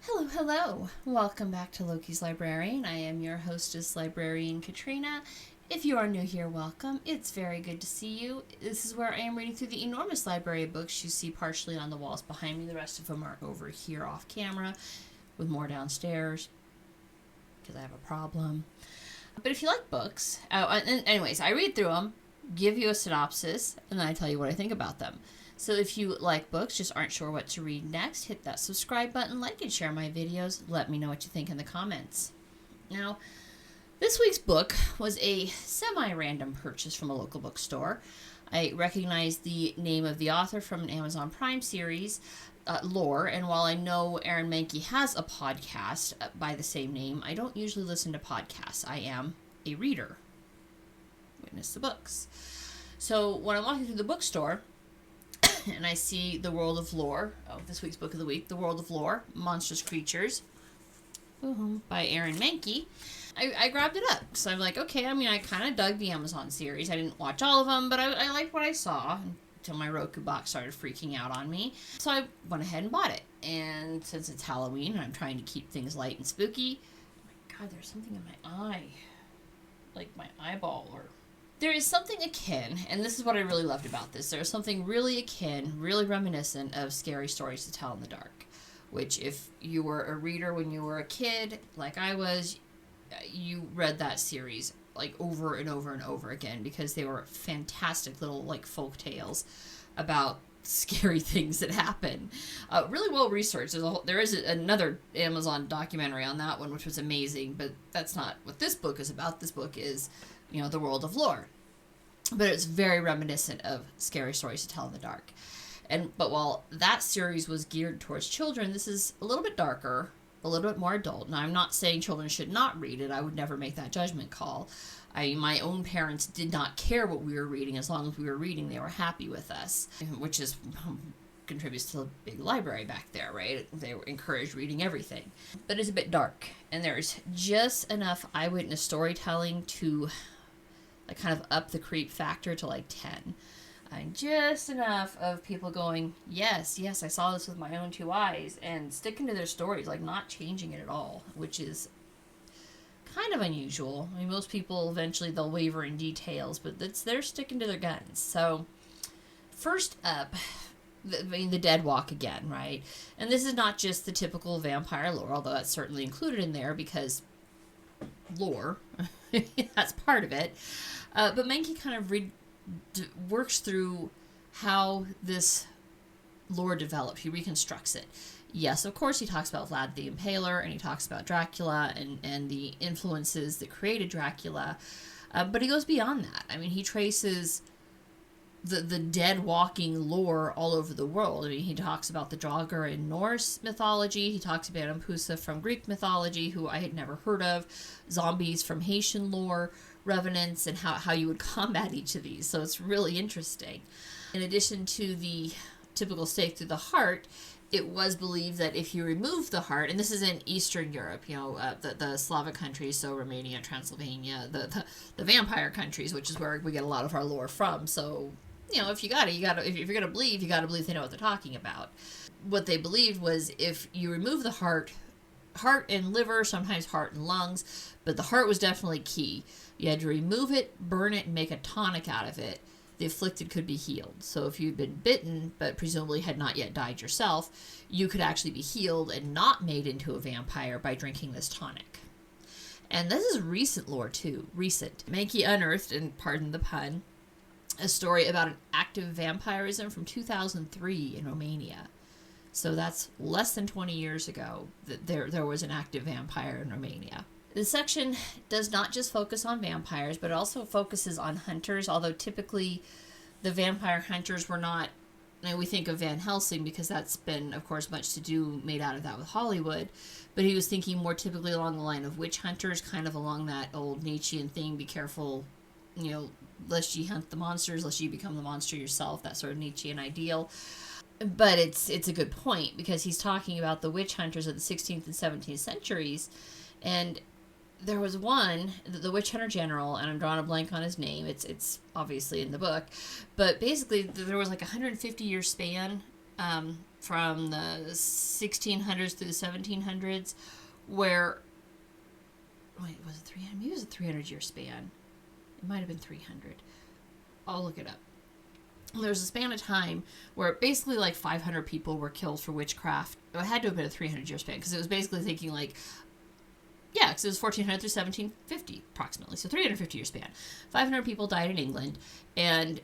Hello, hello. Welcome back to Loki's Librarian. I am your hostess, Librarian Katrina. If you are new here, welcome. It's very good to see you. This is where I am reading through the enormous library of books you see partially on the walls behind me. The rest of them are over here off camera, with more downstairs, because I have a problem. But if you like books, anyways, I read through them, give you a synopsis, and then I tell you what I think about them. So if you like books, just aren't sure what to read next, hit that subscribe button, like and share my videos. Let me know what you think in the comments. Now, this week's book was a semi-random purchase from a local bookstore. I recognized the name of the author from an Amazon Prime series, Lore, and while I know Aaron Mahnke has a podcast by the same name, I don't usually listen to podcasts. I am a reader. Witness the books. So when I'm walking through the bookstore, and I see The World of Lore, this week's book of the week, The World of Lore, Monstrous Creatures, by Aaron Mahnke, I grabbed it up. So I'm like, okay, I kind of dug the Amazon series. I didn't watch all of them, but I liked what I saw until my Roku box started freaking out on me. So I went ahead and bought it. And since it's Halloween and I'm trying to keep things light and spooky, oh my God, there's something in my eye. Like my eyeball or... There is something akin, and this is what I really loved about this, there is something really akin, really reminiscent of Scary Stories to Tell in the Dark, which if you were a reader when you were a kid, like I was, you read that series like over and over and over again because they were fantastic little like folk tales about scary things that happen. Really well researched. There is another Amazon documentary on that one, which was amazing, but that's not what this book is about. This book is, The World of Lore. But it's very reminiscent of Scary Stories to Tell in the Dark. But while that series was geared towards children, this is a little bit darker, a little bit more adult. Now, I'm not saying children should not read it. I would never make that judgment call. My own parents did not care what we were reading. As long as we were reading, they were happy with us, which is contributes to the big library back there, right? They were encouraged reading everything. But it's a bit dark, and there's just enough eyewitness storytelling to kind of up the creep factor to 10. And just enough of people going, yes, I saw this with my own two eyes, and sticking to their stories, not changing it at all, which is kind of unusual. Most people eventually they'll waver in details, but they're sticking to their guns. So, first up, the dead walk again, right? And this is not just the typical vampire lore, although that's certainly included in there because lore, that's part of it. But Mahnke kind of works through how this lore developed. He reconstructs it. Yes, of course, he talks about Vlad the Impaler, and he talks about Dracula and the influences that created Dracula. But he goes beyond that. He traces the dead walking lore all over the world. He talks about the Draugr in Norse mythology. He talks about Ampusa from Greek mythology, who I had never heard of. Zombies from Haitian lore. Revenants, and how you would combat each of these. So it's really interesting. In addition to the typical stake through the heart, it was believed that if you remove the heart, and this is in Eastern Europe, the Slavic countries, so Romania, Transylvania, the vampire countries, which is where we get a lot of our lore from. So, if you're gonna believe, you gotta believe they know what they're talking about. What they believed was if you remove the heart and liver, sometimes heart and lungs, but the heart was definitely key. You had to remove it, burn it, and make a tonic out of it. The afflicted could be healed. So if you'd been bitten, but presumably had not yet died yourself, you could actually be healed and not made into a vampire by drinking this tonic. And this is recent lore, too. Recent. Mahnke unearthed, and pardon the pun, a story about an active vampirism from 2003 in Romania. So that's less than 20 years ago that there was an active vampire in Romania. The section does not just focus on vampires, but it also focuses on hunters, although typically the vampire hunters were not, we think of Van Helsing because that's been, of course, much to do made out of that with Hollywood, but he was thinking more typically along the line of witch hunters, kind of along that old Nietzschean thing, be careful, lest ye hunt the monsters, lest ye become the monster yourself, that sort of Nietzschean ideal. But it's a good point because he's talking about the witch hunters of the 16th and 17th centuries, and there was one, the witch hunter general, and I'm drawing a blank on his name. It's obviously in the book, but basically there was 150-year span from the 1600s through the 1700s, where, wait, was it 300? Maybe it was a 300-year span. It might have been 300. I'll look it up. There's a span of time where basically like 500 people were killed for witchcraft. It had to have been a 300-year span, because it was basically thinking like, yeah, because it was 1400 through 1750 approximately, so 350-year span. 500 people died in England, and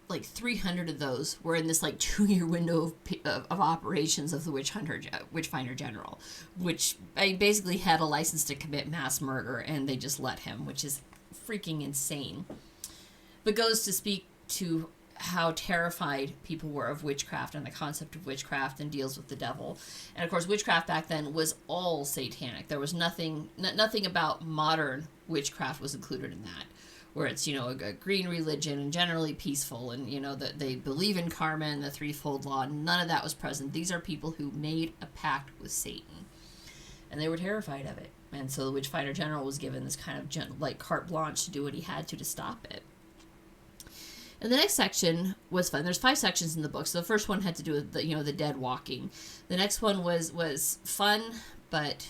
like 300 of those were in this like 2-year window of operations of the Witchfinder General, which basically had a license to commit mass murder, and they just let him, which is freaking insane. But goes to speak to how terrified people were of witchcraft and the concept of witchcraft, and deals with the devil. And of course, witchcraft back then was all satanic. There was nothing about modern witchcraft was included in that, where it's, you know, a green religion and generally peaceful, and, you know, that they believe in karma and the threefold law. None of that was present. These are people who made a pact with Satan, and they were terrified of it. And so the Witchfinder General was given this kind of like carte blanche to do what he had to stop it. And the next section was fun. There's 5 sections in the book. So the first one had to do with the dead walking. The next one was fun, but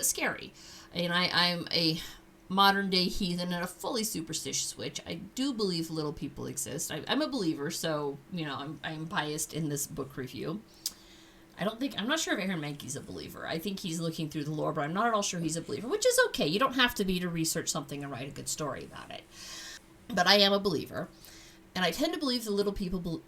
scary. And I'm a modern day heathen and a fully superstitious witch. I do believe little people exist. I'm a believer, so, you know, I'm biased in this book review. I'm not sure if Aaron Mankey's a believer. I think he's looking through the lore, but I'm not at all sure he's a believer, which is okay. You don't have to be to research something and write a good story about it. But I am a believer. And I tend to believe the little people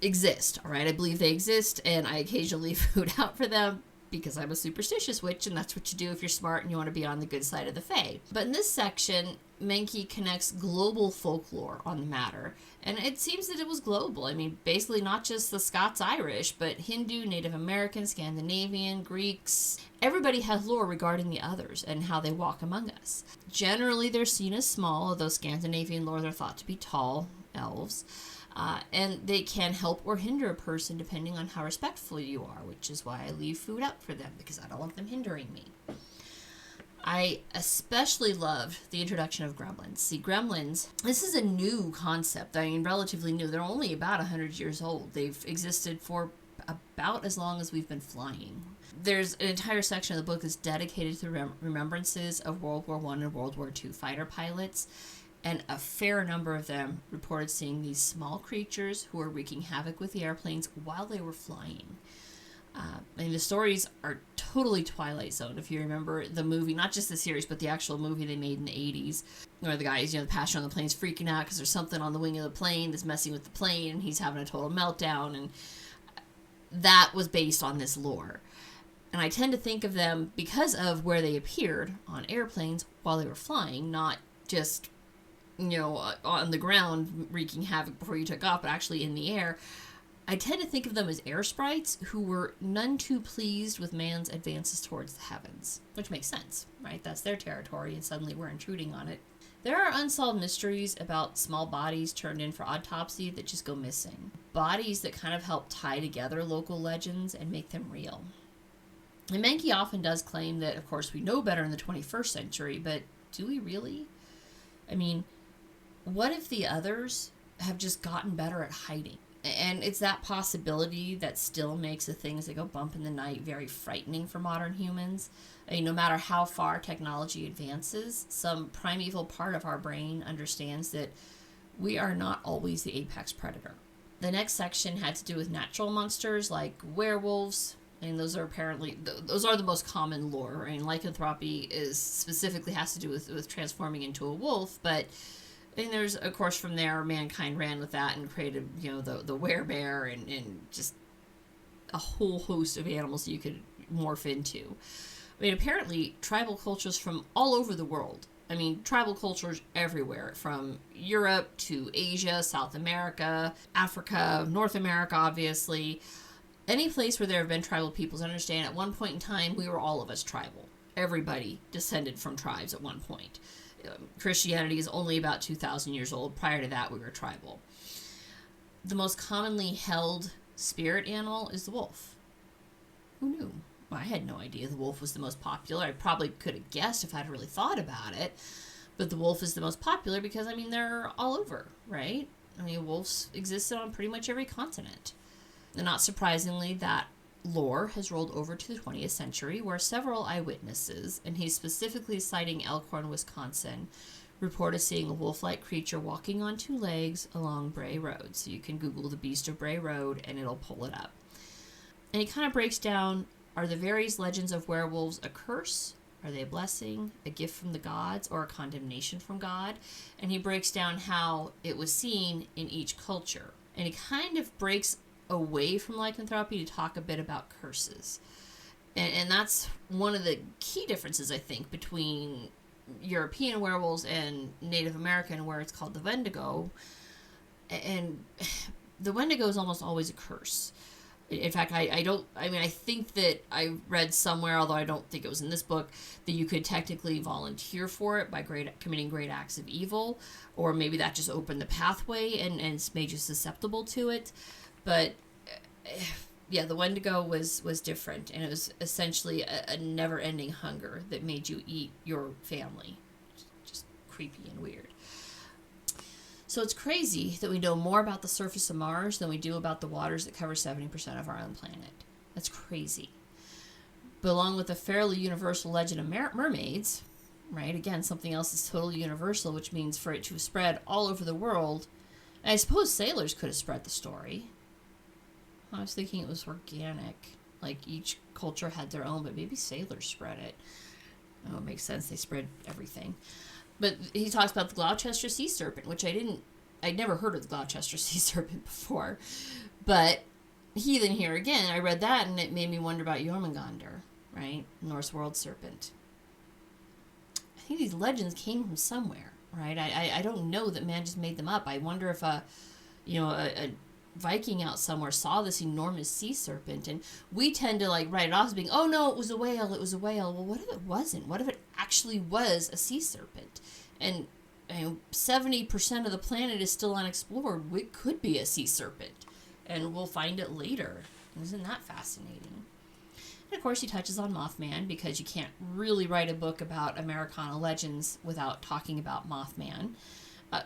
exist, all right? I believe they exist, and I occasionally leave food out for them because I'm a superstitious witch, and that's what you do if you're smart and you want to be on the good side of the fae. But in this section, Mankey connects global folklore on the matter, and it seems that it was global. I mean, basically not just the Scots-Irish, but Hindu, Native American, Scandinavian, Greeks. Everybody has lore regarding the others and how they walk among us. Generally, they're seen as small, although Scandinavian lore they're thought to be tall elves. And they can help or hinder a person depending on how respectful you are, which is why I leave food out for them, because I don't want them hindering me. I especially loved the introduction of gremlins. See, gremlins, this is a new concept. I mean, relatively new. They're only about 100 years old. They've existed for about as long as we've been flying. There's an entire section of the book that's dedicated to remembrances of World War I and World War II fighter pilots, and a fair number of them reported seeing these small creatures who were wreaking havoc with the airplanes while they were flying. And the stories are totally Twilight Zone. If you remember the movie, not just the series, but the actual movie they made in the 80s, where the guys, the passenger on the plane's freaking out because there's something on the wing of the plane that's messing with the plane, and he's having a total meltdown, and that was based on this lore. And I tend to think of them, because of where they appeared on airplanes while they were flying, not just, on the ground wreaking havoc before you took off, but actually in the air. I tend to think of them as air sprites who were none too pleased with man's advances towards the heavens, which makes sense, right? That's their territory, and suddenly we're intruding on it. There are unsolved mysteries about small bodies turned in for autopsy that just go missing. Bodies that kind of help tie together local legends and make them real. And Mankey often does claim that, of course, we know better in the 21st century, but do we really? I mean, what if the others have just gotten better at hiding? And it's that possibility that still makes the things that go bump in the night very frightening for modern humans. I mean, no matter how far technology advances, some primeval part of our brain understands that we are not always the apex predator. The next section had to do with natural monsters like werewolves, and those are the most common lore. I mean, lycanthropy specifically has to do with transforming into a wolf, but and there's, of course, from there, mankind ran with that and created, the werebear and just a whole host of animals you could morph into. I mean, apparently, tribal cultures from all over the world. I mean, tribal cultures everywhere, from Europe to Asia, South America, Africa, North America, obviously. Any place where there have been tribal peoples, understand at one point in time, we were all of us tribal. Everybody descended from tribes at one point. Christianity is only about 2,000 years old. Prior to that, we were tribal. The most commonly held spirit animal is the wolf. Who knew? Well, I had no idea the wolf was the most popular. I probably could have guessed if I'd really thought about it. But the wolf is the most popular because, they're all over, right? I mean, wolves existed on pretty much every continent. And not surprisingly, that lore has rolled over to the 20th century, where several eyewitnesses, and he's specifically citing Elkhorn, Wisconsin, reported seeing a wolf-like creature walking on two legs along Bray Road. So you can Google the Beast of Bray Road and it'll pull it up. And he kind of breaks down, are the various legends of werewolves a curse? Are they a blessing, a gift from the gods, or a condemnation from God? And he breaks down how it was seen in each culture. And he kind of breaks away from lycanthropy to talk a bit about curses. And that's one of the key differences, I think, between European werewolves and Native American, where it's called the Wendigo. And the Wendigo is almost always a curse. In fact, I think that I read somewhere, although I don't think it was in this book, that you could technically volunteer for it by committing great acts of evil, or maybe that just opened the pathway and it's made you susceptible to it. But yeah, the Wendigo was different, and it was essentially a never-ending hunger that made you eat your family. Just creepy and weird. So it's crazy that we know more about the surface of Mars than we do about the waters that cover 70% of our own planet. That's crazy. But along with the fairly universal legend of mermaids, right, again, something else is totally universal, which means for it to have spread all over the world, and I suppose sailors could have spread the story. I was thinking it was organic, like each culture had their own, but maybe sailors spread it. Oh, it makes sense, they spread everything. But he talks about the Gloucester sea serpent, which I'd never heard of the Gloucester sea serpent before. But heathen here again, I read that and it made me wonder about Jormungandr, right? Norse world serpent. I think these legends came from somewhere, right? I don't know that man just made them up. I wonder if a Viking out somewhere saw this enormous sea serpent, and we tend to write it off as being, oh no, it was a whale. Well, what if it wasn't? What if it actually was a sea serpent? And 70% of the planet is still unexplored. It could be a sea serpent, and we'll find it later. Isn't that fascinating? And of course he touches on Mothman, because you can't really write a book about Americana legends without talking about Mothman,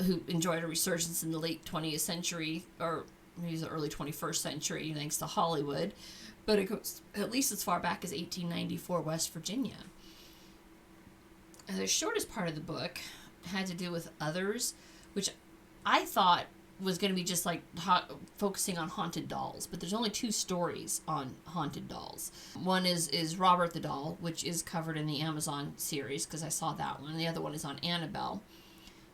who enjoyed a resurgence in the late 20th century, or maybe the early 21st century, thanks to Hollywood, but it goes at least as far back as 1894, West Virginia. And the shortest part of the book had to do with others, which I thought was going to be just focusing on haunted dolls, but there's only 2 stories on haunted dolls. One is Robert the Doll, which is covered in the Amazon series, because I saw that one, and the other one is on Annabelle,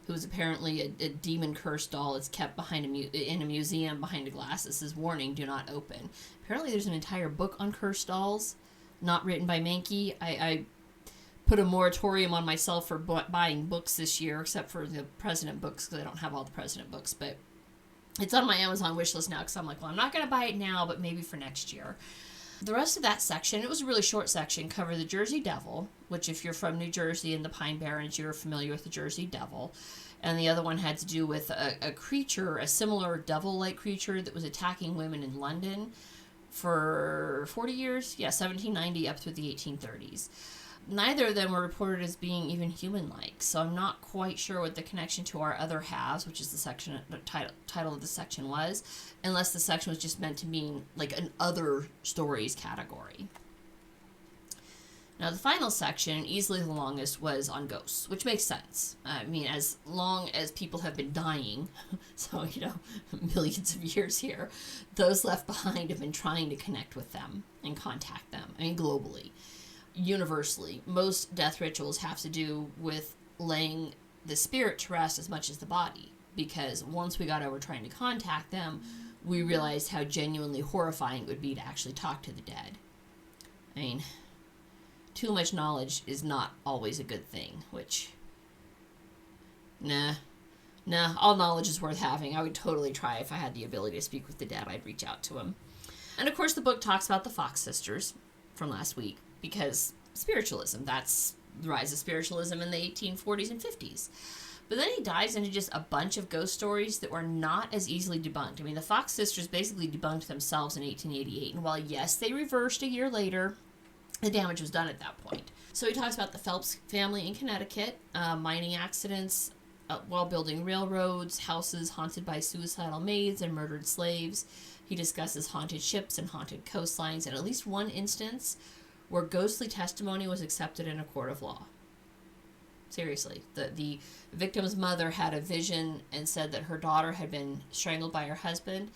who is apparently a demon-cursed doll. It's kept in a museum behind a glass. This is warning, do not open. Apparently there's an entire book on cursed dolls, not written by Mankey. I put a moratorium on myself for buying books this year, except for the President books, because I don't have all the President books, but it's on my Amazon wish list now, because I'm like, well, I'm not going to buy it now, but maybe for next year. The rest of that section, it was a really short section, covered the Jersey Devil, which if you're from New Jersey and the Pine Barrens, you're familiar with the Jersey Devil. And the other one had to do with a creature, a similar devil-like creature that was attacking women in London for 40 years. Yeah, 1790 up through the 1830s. Neither of them were reported as being even human-like, so I'm not quite sure what the connection to our other halves, which is the title of the section was, unless the section was just meant to mean an other stories category. Now, the final section, easily the longest, was on ghosts, which makes sense. I mean, as long as people have been dying, so, millions of years here, those left behind have been trying to connect with them and contact them, globally. Universally, most death rituals have to do with laying the spirit to rest as much as the body, because once we got over trying to contact them, we realized how genuinely horrifying it would be to actually talk to the dead. Too much knowledge is not always a good thing, which, all knowledge is worth having. I would totally try. If I had the ability to speak with the dead, I'd reach out to them. And of course the book talks about the Fox sisters from last week, because spiritualism, that's the rise of spiritualism in the 1840s and 50s. But then he dives into just a bunch of ghost stories that were not as easily debunked. The Fox sisters basically debunked themselves in 1888, and while yes, they reversed a year later, the damage was done at that point. So he talks about the Phelps family in Connecticut, mining accidents, while building railroads, houses haunted by suicidal maids and murdered slaves. He discusses haunted ships and haunted coastlines, and at least one instance where ghostly testimony was accepted in a court of law. Seriously, the victim's mother had a vision and said that her daughter had been strangled by her husband.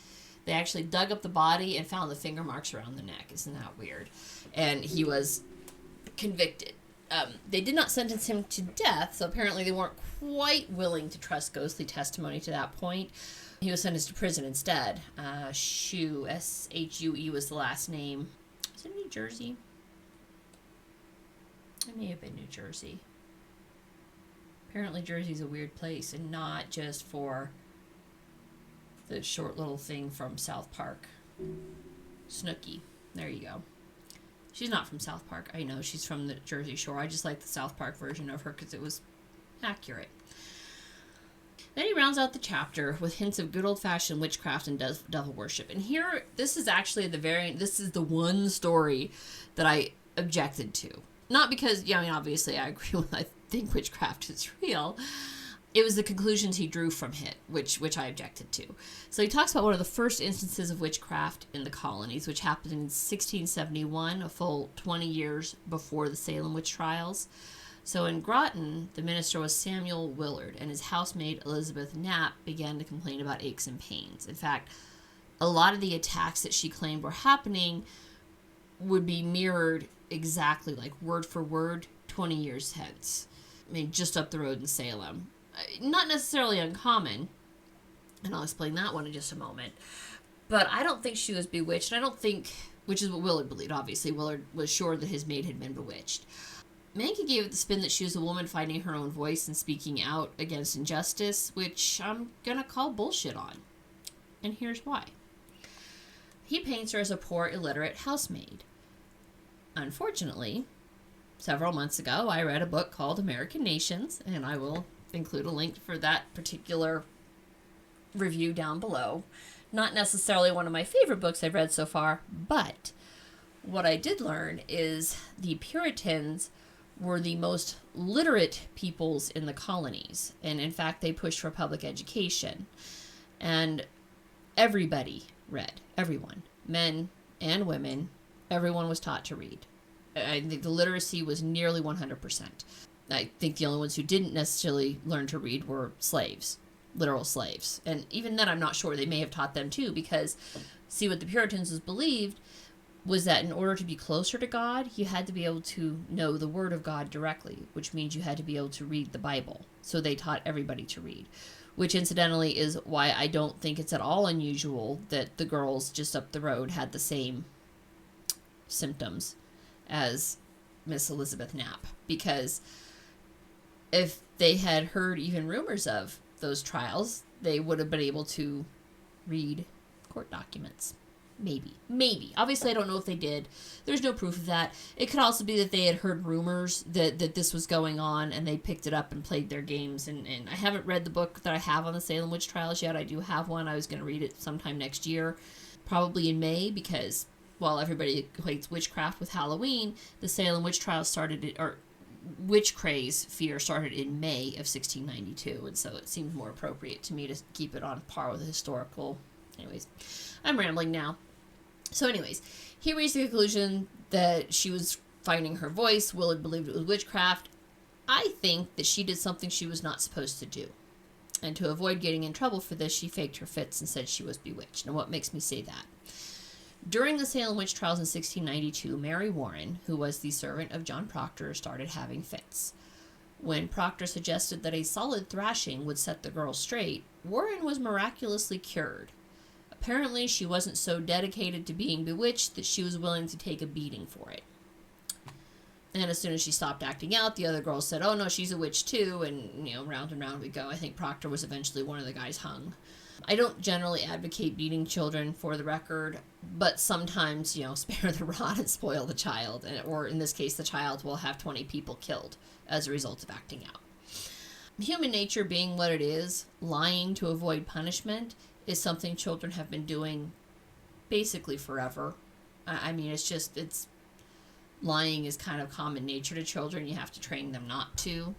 They actually dug up the body and found the finger marks around the neck. Isn't that weird? And he was convicted. They did not sentence him to death, so apparently they weren't quite willing to trust ghostly testimony to that point. He was sentenced to prison instead. Shue, S-H-U-E was the last name. Was it New Jersey? It may have been New Jersey. Apparently Jersey's a weird place, and not just for the short little thing from South Park. Snooki. There you go. She's not from South Park. I know, she's from the Jersey Shore. I just like the South Park version of her because it was accurate. Then he rounds out the chapter with hints of good old-fashioned witchcraft and devil worship. And here, this is actually this is the one story that I objected to. Not because, obviously I agree with, I think witchcraft is real. It was the conclusions he drew from it, which I objected to. So he talks about one of the first instances of witchcraft in the colonies, which happened in 1671, a full 20 years before the Salem witch trials. So in Groton, the minister was Samuel Willard, and his housemaid Elizabeth Knapp began to complain about aches and pains. In fact, a lot of the attacks that she claimed were happening would be mirrored exactly, like word for word, 20 years hence. Just up the road in Salem. Not necessarily uncommon, and I'll explain that one in just a moment. But I don't think she was bewitched. I don't think, which is what Willard believed, obviously. Willard was sure that his maid had been bewitched. Menke gave it the spin that she was a woman finding her own voice and speaking out against injustice, which I'm gonna call bullshit on. And here's why. He paints her as a poor, illiterate housemaid. Unfortunately, several months ago, I read a book called American Nations, and I will include a link for that particular review down below. Not necessarily one of my favorite books I've read so far, but what I did learn is the Puritans were the most literate peoples in the colonies, and in fact they pushed for public education, and everybody read. Everyone, men and women, everyone was taught to read. I think the literacy was nearly 100%. I think the only ones who didn't necessarily learn to read were slaves, literal slaves. And even then, I'm not sure. They may have taught them too, because see, what the Puritans believed was that in order to be closer to God, you had to be able to know the Word of God directly, which means you had to be able to read the Bible. So they taught everybody to read, which incidentally is why I don't think it's at all unusual that the girls just up the road had the same symptoms as Miss Elizabeth Knapp, because if they had heard even rumors of those trials, they would have been able to read court documents. Maybe. Obviously, I don't know if they did. There's no proof of that. It could also be that they had heard rumors that this was going on, and they picked it up and played their games. And I haven't read the book that I have on the Salem witch trials yet. I do have one. I was going to read it sometime next year, probably in May, because while everybody equates witchcraft with Halloween, the Salem witch trials witch craze fear started in May of 1692, and so it seems more appropriate to me to keep it on par with the historical. Anyways, I'm rambling now. So anyways, he reached the conclusion that she was finding her voice. Willard believed it was witchcraft. I think that she did something she was not supposed to do. And to avoid getting in trouble for this, she faked her fits and said she was bewitched. Now, what makes me say that? During the Salem witch trials in 1692, Mary Warren, who was the servant of John Proctor, started having fits. When Proctor suggested that a solid thrashing would set the girl straight, Warren was miraculously cured. Apparently, she wasn't so dedicated to being bewitched that she was willing to take a beating for it. And as soon as she stopped acting out, the other girls said, oh no, she's a witch too, and round and round we go. I think Proctor was eventually one of the guys hung. I don't generally advocate beating children, for the record, but sometimes, spare the rod and spoil the child, or in this case, the child will have 20 people killed as a result of acting out. Human nature being what it is, lying to avoid punishment is something children have been doing basically forever. Lying is kind of common nature to children. You have to train them not to.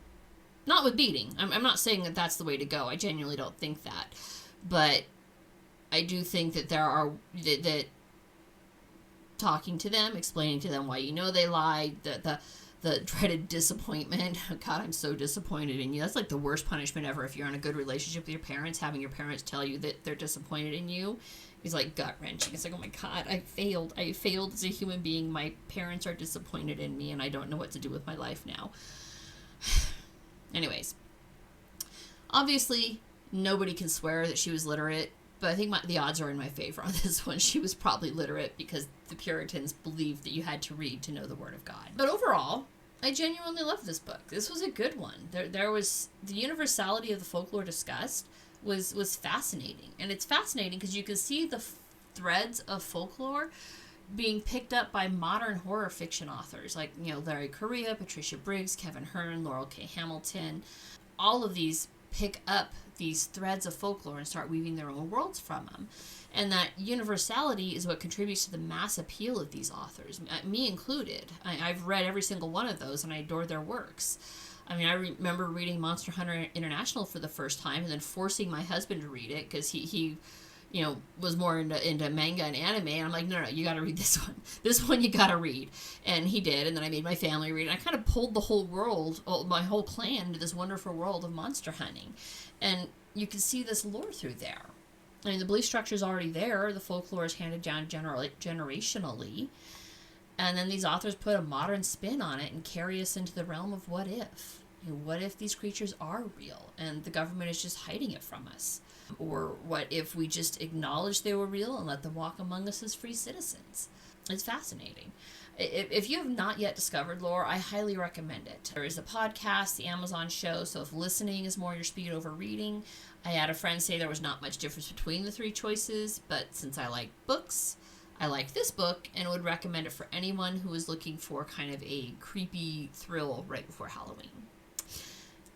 Not with beating. I'm not saying that that's the way to go. I genuinely don't think that. But I do think that there are, that talking to them, explaining to them why you know they lied, the dreaded disappointment. God, I'm so disappointed in you. That's like the worst punishment ever if you're in a good relationship with your parents, having your parents tell you that they're disappointed in you. He's like gut-wrenching. It's like, oh my God, I failed as a human being. My parents are disappointed in me and I don't know what to do with my life now. Anyways, obviously nobody can swear that she was literate, but I think the odds are in my favor on this one. She was probably literate because the Puritans believed that you had to read to know the Word of God. But overall, I genuinely loved this book. This was a good one. There was the universality of the folklore discussed was fascinating. And it's fascinating because you can see the threads of folklore being picked up by modern horror fiction authors like, Larry Correia, Patricia Briggs, Kevin Hearn, Laurel K. Hamilton. All of these pick up these threads of folklore and start weaving their own worlds from them. And that universality is what contributes to the mass appeal of these authors, me included. I've read every single one of those and I adore their works. I mean, I remember reading Monster Hunter International for the first time and then forcing my husband to read it because he was more into manga and anime, and I'm like, no, you gotta read this one. This one you gotta read. And he did, and then I made my family read it. I kind of pulled the whole world, my whole clan, into this wonderful world of monster hunting. And you can see this lore through there. I mean, the belief structure is already there. The folklore is handed down generationally. And then these authors put a modern spin on it and carry us into the realm of what if. What if these creatures are real and the government is just hiding it from us? Or what if we just acknowledge they were real and let them walk among us as free citizens? It's fascinating. If you have not yet discovered lore, I highly recommend it. There is a podcast, the Amazon show, so if listening is more your speed over reading, I had a friend say there was not much difference between the three choices, but since I like books, I like this book and would recommend it for anyone who is looking for kind of a creepy thrill right before Halloween.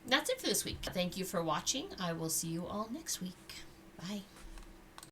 That's it for this week. Thank you for watching. I will see you all next week. Bye.